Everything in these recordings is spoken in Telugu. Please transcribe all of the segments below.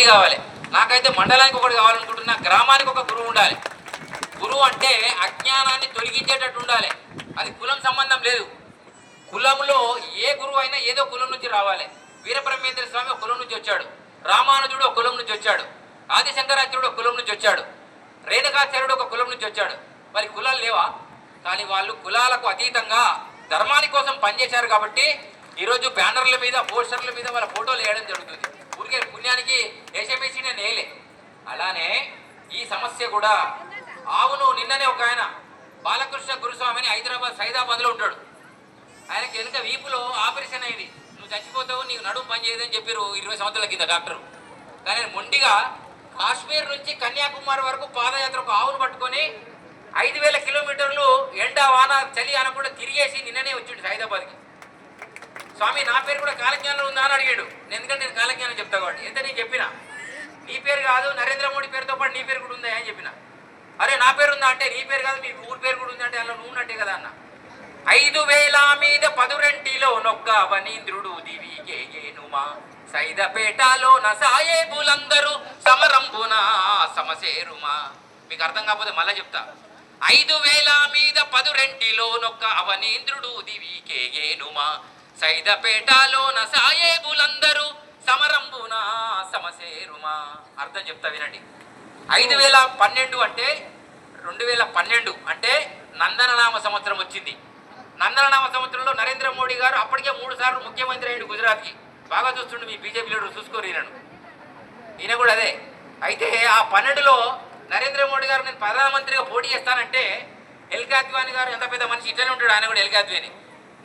క్లారిటీ కావాలి. నాకైతే మండలానికి ఒకటి కావాలనుకుంటున్నా, గ్రామానికి ఒక గురువు ఉండాలి. గురువు అంటే అజ్ఞానాన్ని తొలగించేటట్టు ఉండాలి. అది కులం సంబంధం లేదు. కులంలో ఏ గురువు అయినా ఏదో కులం నుంచి రావాలి. వీరబ్రహ్మేంద్ర స్వామి ఒక కులం నుంచి వచ్చాడు, రామానుజుడు ఒక కులం నుంచి వచ్చాడు, ఆదిశంకరాచార్యుడు ఒక కులం నుంచి వచ్చాడు, రేణుకాచార్యుడు ఒక కులం నుంచి వచ్చాడు. మరి కులాలు లేవా? కానీ వాళ్ళు కులాలకు అతీతంగా ధర్మాని కోసం పనిచేశారు కాబట్టి ఈరోజు బ్యానర్ల మీద, పోస్టర్ల మీద వాళ్ళ ఫోటోలు వేయడం జరుగుతుంది. ఊరికే పుణ్యానికి వేసేమేసి నేను వేయలే. అలానే ఈ సమస్య కూడా, అవును, నిన్ననే ఒక ఆయన బాలకృష్ణ గురుస్వామిని సైదాబాద్లో ఉంటాడు. ఆయనకి వెనుక వీపులో ఆపరేషన్ అయింది. నువ్వు చచ్చిపోతావు, నీకు నడుము పని చేయదని చెప్పారు 20 సంవత్సరాల కింద డాక్టరు. కానీ మొండిగా కాశ్మీర్ నుంచి కన్యాకుమారి వరకు పాదయాత్ర ఒక ఆవును పట్టుకొని 5000 కిలోమీటర్లు ఎండ వాన చలి అనకుండా తిరిగేసి నిన్ననే వచ్చిండు సైదాబాద్కి. స్వామి నా పేరు కూడా కాలజ్ఞానంలో ఉందా అని అడిగాడు. ఎందుకంటే నేను కాలజ్ఞానం చెప్తా కాబట్టి. ఎంత నేను చెప్పిన నీ పేరు కాదు, నరేంద్ర మోడీ పేరుతో పాటు నీ పేరు కూడా ఉందా అని చెప్పిన. అరే నా పేరు ఉందా అంటే, నీ పేరు కాదు మీ ఊరి పేరు కూడా ఉందంటే అలా నువ్వు ఉన్నట్టే కదా అన్న. 5000 మీద 10 నొక్క అవనీంద్రుడు దివికేనుమా, సైదపేటలో నసాయేబులందరూ సమరంబున సమసేరుమా. మీకు అర్థం కాకపోతే మళ్ళా చెప్తా. 5000 మీద 10 నొక్క అవనీంద్రుడు దివికేనుమా, సైదపేటలో నసాయేబులందరూ సమరంబున సమసేరుమా. అర్థం చెప్తా వినండి. 5012 అంటే 2012 అంటే నందననామ సంవత్సరం వచ్చింది. నందననామ సంవత్సరంలో నరేంద్ర మోడీ గారు అప్పటికే 3 సార్లు ముఖ్యమంత్రి అయ్యాడు గుజరాత్కి. బాగా చూస్తుండే మీ బీజేపీ లీడర్ చూసుకోరు ఈయన కూడా అదే. అయితే ఆ 12లో నరేంద్ర మోడీ గారు నేను ప్రధానమంత్రిగా పోటీ చేస్తానంటే ఎల్కే అద్వానీ గారు ఎంత పెద్ద మనిషి ఇట్లనే ఉంటాడు, ఆయన కూడా ఎల్కే అద్వానీ.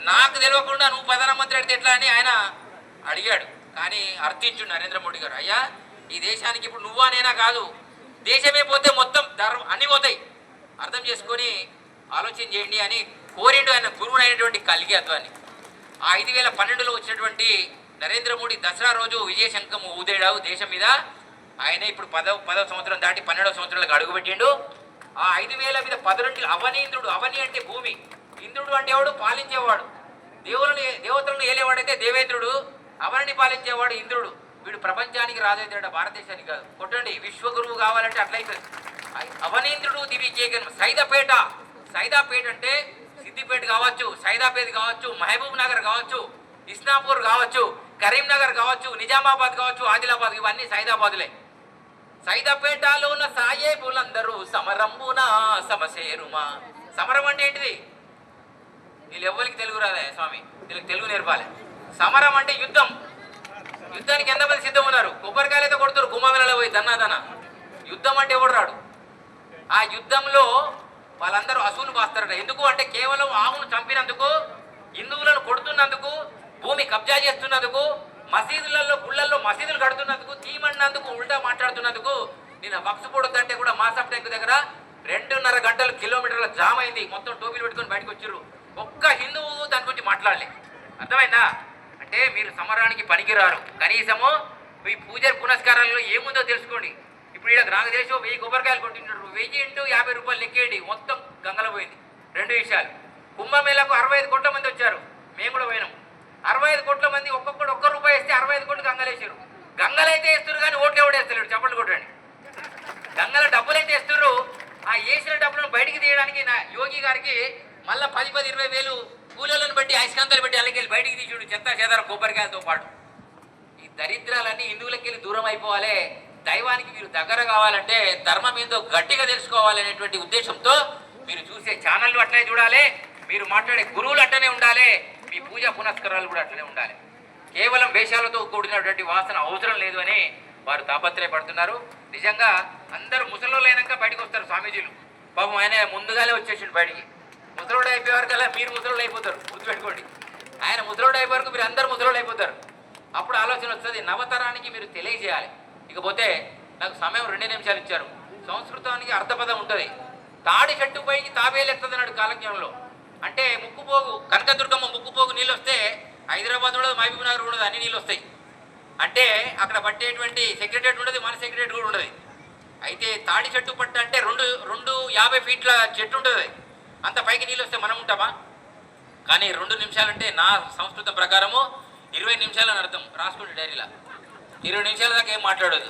నాకు తెలియకుండా నువ్వు ప్రధానమంత్రి అడితే ఎట్లా అని ఆయన అడిగాడు. కానీ అర్థించుడు నరేంద్ర మోడీ గారు, అయ్యా ఈ దేశానికి ఇప్పుడు నువ్వా నేనా కాదు, దేశమే పోతే మొత్తం అన్నీ పోతాయి, అర్థం చేసుకొని ఆలోచన చేయండి అని కోరిండు ఆయన గురువుడు అయినటువంటి కల్కి అద్వానీ. ఆ 5012లో వచ్చినటువంటి నరేంద్ర మోడీ దసరా రోజు విజయశంఖం ఊదేడావు దేశం మీద. ఆయన ఇప్పుడు 10వ సంవత్సరం దాటి 12వ సంవత్సరాలకు అడుగుపెట్టిండు. ఆ 5000 మీద 10 అవనీంద్రుడు, అవని అంటే భూమి, ఇంద్రుడు అంటే ఎవడు పాలించేవాడు, దేవతలను ఏలేవాడైతే దేవేంద్రుడు, అవనిని పాలించేవాడు ఇంద్రుడు. వీడు ప్రపంచానికి రాజైతే భారతదేశానికి కాదు. కొట్టండి, విశ్వగురువు కావాలంటే అట్లయితుంది. అవనీంద్రుడు దివికేగన్. సైదాపేట అంటే సిద్దిపేట కావచ్చు, సైదాపేట కావచ్చు, మహబూబ్ నగర్ కావచ్చు, ఇస్నాపూర్ కావచ్చు, కరీంనగర్ కావచ్చు, నిజామాబాద్ కావచ్చు, ఆదిలాబాద్, ఇవన్నీ సైదాబాదులే. సైదాపేటలో ఉన్న సాయేబులందరూ సమరంబున సమసేరుమా. సమరం అంటే ఏంటిది? వీళ్ళు ఎవ్వరికి తెలుగు రాదే స్వామి, వీళ్ళకి తెలుగు నేర్పాలి. సమరం అంటే యుద్ధం. యుద్ధానికి ఎంతమంది సిద్ధం ఉన్నారు? కొబ్బరికాయలైతే కొడుతారు గుమ్మలలో పోయి దన్నా. యుద్ధం అంటే ఎవడు రాడు. ఆ యుద్ధంలో వాళ్ళందరూ అసూలు బాస్తారట. ఎందుకు అంటే కేవలం ఆవును చంపినందుకు, హిందువులను కొడుతున్నందుకు, భూమి కబ్జా చేస్తున్నందుకు, మసీదులలో గుళ్ళల్లో మసీదులు కడుతున్నందుకు, తీమన్నందుకు, ఉల్టా మాట్లాడుతున్నందుకు. నేను వక్స్ పొడుతుంటే కూడా మాసప్ ట్యాంక్ దగ్గర 2.5 గంటలు కిలోమీటర్ల జామ్ అయింది. మొత్తం టోపీలు పెట్టుకొని బయటకు వచ్చారు. ఒక్క హిందువు దాని గురించి మాట్లాడలే. అర్థమైందా? అంటే మీరు సమరానికి పనికిరారు. కనీసము మీ పూజ పునస్కారాలలో ఏముందో తెలుసుకోండి. ఇప్పుడు ఇక్కడ నాకు తెలిసి 1000 కొబ్బరికాయలు కొట్టింటారు. 1000 × 50 రూపాయలు లెక్కేయండి, మొత్తం గంగలో పోయింది. 2 విషయాలు. కుంభమేళకు 65 కోట్ల మంది వచ్చారు, మేము కూడా పోయినాం. 65 కోట్ల మంది ఒక్కొక్కడు ₹1 వేస్తే 65 కోట్లు గంగలేసారు. గంగలైతే వేస్తారు కానీ ఓట్లు ఎవడు వేస్తలేడు, చప్పట్లు కొట్టండి. గంగల డబ్బులైతే వేస్తారు. ఆ వేసిన డబ్బులను బయటికి తీయడానికి నా యోగి గారికి మళ్ళీ 10-20 వేలు కూలీలను బట్టి అయస్కాంతాలు పెట్టి అలాగే బయటికి తీసాడు, చెత్త చెదారం కొబ్బరికాయలతో పాటు. ఈ దరిద్రాలన్నీ హిందువులకి వెళ్ళి దూరం అయిపోవాలి. దైవానికి మీరు దగ్గర కావాలంటే ధర్మం ఏందో గట్టిగా తెలుసుకోవాలనేటువంటి ఉద్దేశంతో మీరు చూసే ఛానళ్ళు అట్లనే చూడాలి, మీరు మాట్లాడే గురువులు అట్లనే ఉండాలి, మీ పూజా పునస్కారాలు కూడా అట్లనే ఉండాలి. కేవలం వేషాలతో కూడినటువంటి వాసన అవసరం లేదు అని వారు తాపత్రయపడుతున్నారు. నిజంగా అందరూ ముసలోళ్ళు అయినాక బయటకు వస్తారు స్వామీజీలు. పాపం ఆయన ముందుగానే వచ్చేసిండు బయటికి. ముసలోడు అయిపోయే వరకు అలా మీరు ముసలోళ్ళు అయిపోతారు, గుర్తుపెట్టుకోండి. ఆయన ముసలోడు అయిపోయే వరకు మీరు అందరూ ముసలోళ్ళు అయిపోతారు. అప్పుడు ఆలోచన వస్తుంది, నవతరానికి మీరు తెలియజేయాలి. ఇకపోతే నాకు సమయం 2 నిమిషాలు ఇచ్చారు. సంస్కృతానికి అర్థపదం ఉంటుంది. తాడి చెట్టు పైకి తాబేలు ఎత్తది అన్నాడు కాలజ్ఞంలో. అంటే ముక్కుపోగు, కనకదుర్గమ్మ ముక్కుపోగు నీళ్ళు వస్తే హైదరాబాద్ ఉండదు, మహబూబ్ నగర్ ఉండదు, అన్ని నీళ్ళు వస్తాయి. అంటే అక్కడ పట్టేటువంటి సెక్రటరేట్ ఉండదు, మన సెక్రటరేట్ కూడా ఉండదు. అయితే తాడి చెట్టు పట్ట అంటే 250 ఫీట్ల చెట్టు ఉంటుంది. అంత పైకి నీళ్ళు వస్తే మనం ఉంటామా? కానీ 2 నిమిషాలంటే నా సంస్కృతం ప్రకారము 20 నిమిషాలని అర్థం. రాసుకోండి డైరీలా. 20 నిమిషాల దాకా ఏం మాట్లాడదు.